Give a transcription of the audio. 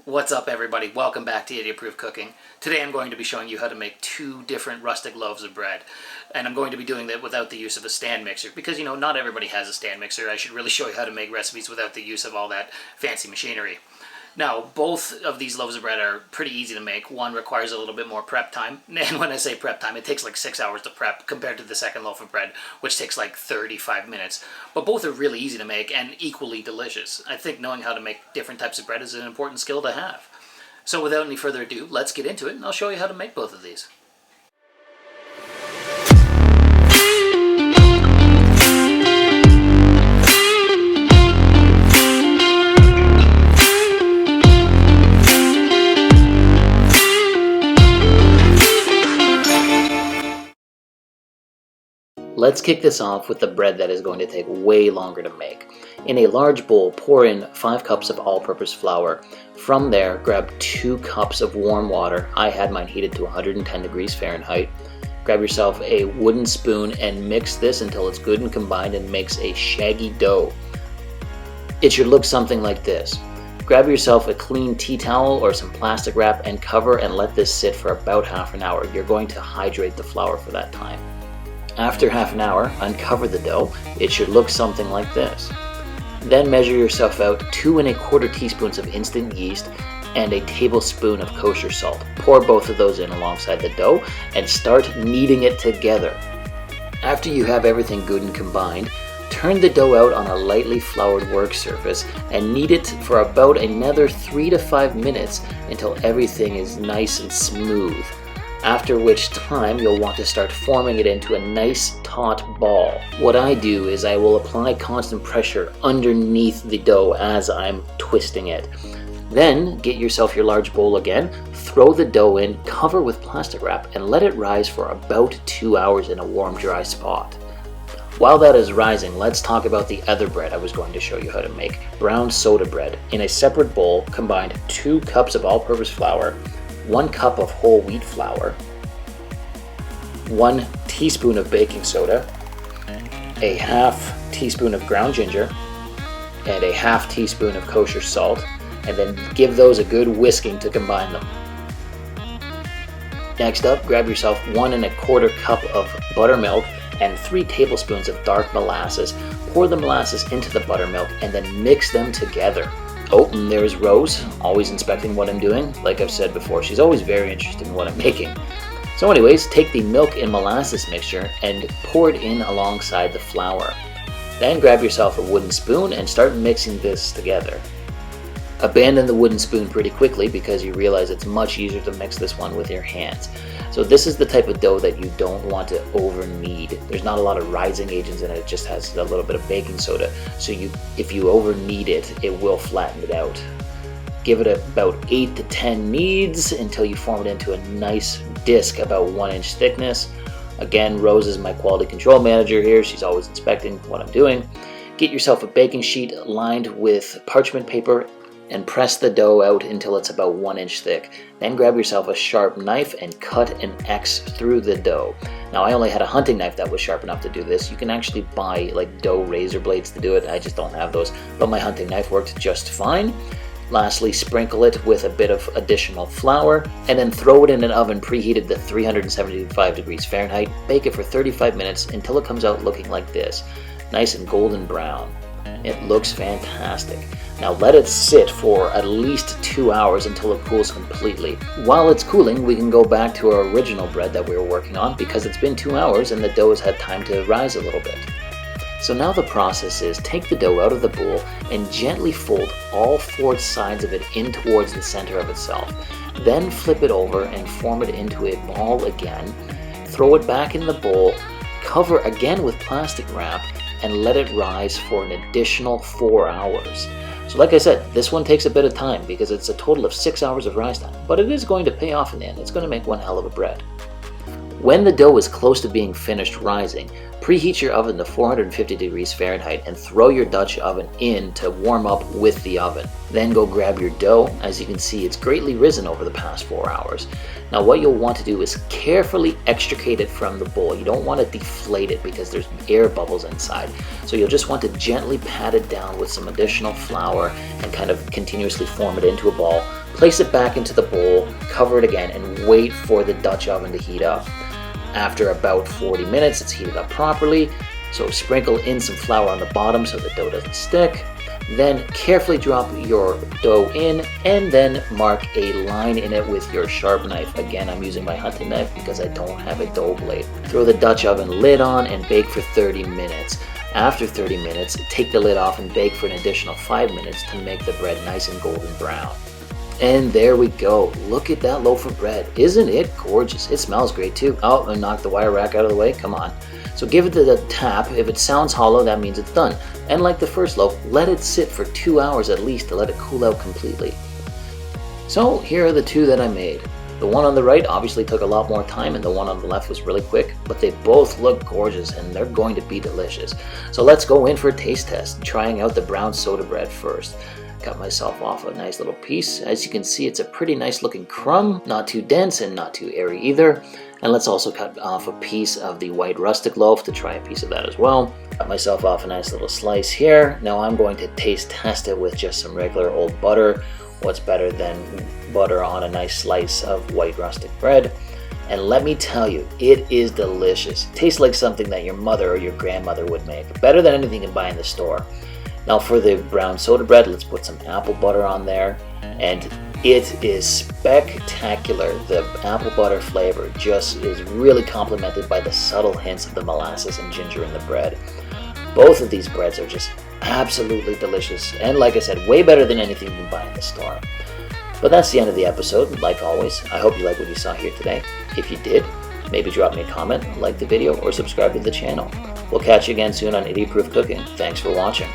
What's up, everybody? Welcome back to Idiot Proof Cooking. Today I'm going to be showing you how to make two different rustic loaves of bread. And I'm going to be doing that without the use of a stand mixer because, not everybody has a stand mixer. I should really show you how to make recipes without the use of all that fancy machinery. Now, both of these loaves of bread are pretty easy to make. One requires a little bit more prep time. And when I say prep time, it takes like 6 hours to prep compared to the second loaf of bread, which takes like 35 minutes. But both are really easy to make and equally delicious. I think knowing how to make different types of bread is an important skill to have. So without any further ado, let's get into it and I'll show you how to make both of these. Let's kick this off with the bread that is going to take way longer to make. In a large bowl, pour in 5 cups of all-purpose flour. From there, grab 2 cups of warm water. I had mine heated to 110 degrees Fahrenheit. Grab yourself a wooden spoon and mix this until it's good and combined and makes a shaggy dough. It should look something like this. Grab yourself a clean tea towel or some plastic wrap and cover and let this sit for about half an hour. You're going to hydrate the flour for that time. After half an hour, uncover the dough. It should look something like this. Then measure yourself out 2 1/4 teaspoons of instant yeast and a tablespoon of kosher salt. Pour both of those in alongside the dough and start kneading it together. After you have everything good and combined, turn the dough out on a lightly floured work surface and knead it for about another 3 to 5 minutes until everything is nice and smooth. After which time you'll want to start forming it into a nice taut ball. What I do is I will apply constant pressure underneath the dough as I'm twisting it. Then get yourself your large bowl again, throw the dough in, cover with plastic wrap, and let it rise for about 2 hours in a warm, dry spot. While that is rising, let's talk about the other bread I was going to show you how to make, brown soda bread. In a separate bowl, combine 2 cups of all-purpose flour, 1 cup of whole wheat flour, 1 teaspoon of baking soda, a half teaspoon of ground ginger, and a half teaspoon of kosher salt, and then give those a good whisking to combine them. Next up, grab yourself 1 1/4 cup of buttermilk and 3 tablespoons of dark molasses. Pour the molasses into the buttermilk and then mix them together. Oh, and there's Rose, always inspecting what I'm doing. Like I've said before, she's always very interested in what I'm making. So anyways, take the milk and molasses mixture and pour it in alongside the flour. Then grab yourself a wooden spoon and start mixing this together. Abandon the wooden spoon pretty quickly because you realize it's much easier to mix this one with your hands. So this is the type of dough that you don't want to over knead. There's not a lot of rising agents in it, it just has a little bit of baking soda. So if you over knead it, it will flatten it out. Give it about 8 to 10 kneads until you form it into a nice disc about 1 inch thickness. Again, Rose is my quality control manager here. She's always inspecting what I'm doing. Get yourself a baking sheet lined with parchment paper and press the dough out until it's about 1 inch thick. Then grab yourself a sharp knife and cut an X through the dough. Now I only had a hunting knife that was sharp enough to do this. You can actually buy like dough razor blades to do it. I just don't have those, but my hunting knife worked just fine. Lastly, sprinkle it with a bit of additional flour and then throw it in an oven preheated to 375 degrees Fahrenheit. Bake it for 35 minutes until it comes out looking like this, nice and golden brown. It looks fantastic. Now let it sit for at least 2 hours until it cools completely. While it's cooling, we can go back to our original bread that we were working on because it's been 2 hours and the dough has had time to rise a little bit. So now the process is take the dough out of the bowl and gently fold all 4 sides of it in towards the center of itself. Then flip it over and form it into a ball again. Throw it back in the bowl, cover again with plastic wrap, and let it rise for an additional 4 hours. So like I said, this one takes a bit of time because it's a total of 6 hours of rise time, but it is going to pay off in the end. It's going to make one hell of a bread. When the dough is close to being finished rising, preheat your oven to 450 degrees Fahrenheit and throw your Dutch oven in to warm up with the oven. Then go grab your dough. As you can see, it's greatly risen over the past 4 hours. Now what you'll want to do is carefully extricate it from the bowl. You don't want to deflate it because there's air bubbles inside. So you'll just want to gently pat it down with some additional flour and kind of continuously form it into a ball. Place it back into the bowl, cover it again, and wait for the Dutch oven to heat up. After about 40 minutes, it's heated up properly, so sprinkle in some flour on the bottom so the dough doesn't stick. Then carefully drop your dough in and then mark a line in it with your sharp knife. Again, I'm using my hunting knife because I don't have a dough blade. Throw the Dutch oven lid on and bake for 30 minutes. After 30 minutes, take the lid off and bake for an additional 5 minutes to make the bread nice and golden brown. And there we go. Look at that loaf of bread. Isn't it gorgeous? It smells great too. Oh, and knock the wire rack out of the way. Come on. So give it the tap. If it sounds hollow, that means it's done. And like the first loaf, let it sit for 2 hours at least to let it cool out completely. So here are the two that I made. The one on the right obviously took a lot more time and the one on the left was really quick, but they both look gorgeous and they're going to be delicious. So let's go in for a taste test, trying out the brown soda bread first. Cut myself off a nice little piece. As you can see, it's a pretty nice looking crumb, not too dense and not too airy either. And let's also cut off a piece of the white rustic loaf to try a piece of that as well. Cut myself off a nice little slice here. Now I'm going to taste test it with just some regular old butter. What's better than butter on a nice slice of white rustic bread? And let me tell you, it is delicious. Tastes like something that your mother or your grandmother would make. Better than anything you can buy in the store. Now for the brown soda bread, let's put some apple butter on there. And it is spectacular. The apple butter flavor just is really complemented by the subtle hints of the molasses and ginger in the bread. Both of these breads are just absolutely delicious. And like I said, way better than anything you can buy in the store. But that's the end of the episode. Like always, I hope you like what you saw here today. If you did, maybe drop me a comment, like the video, or subscribe to the channel. We'll catch you again soon on Idiot Proof Cooking. Thanks for watching.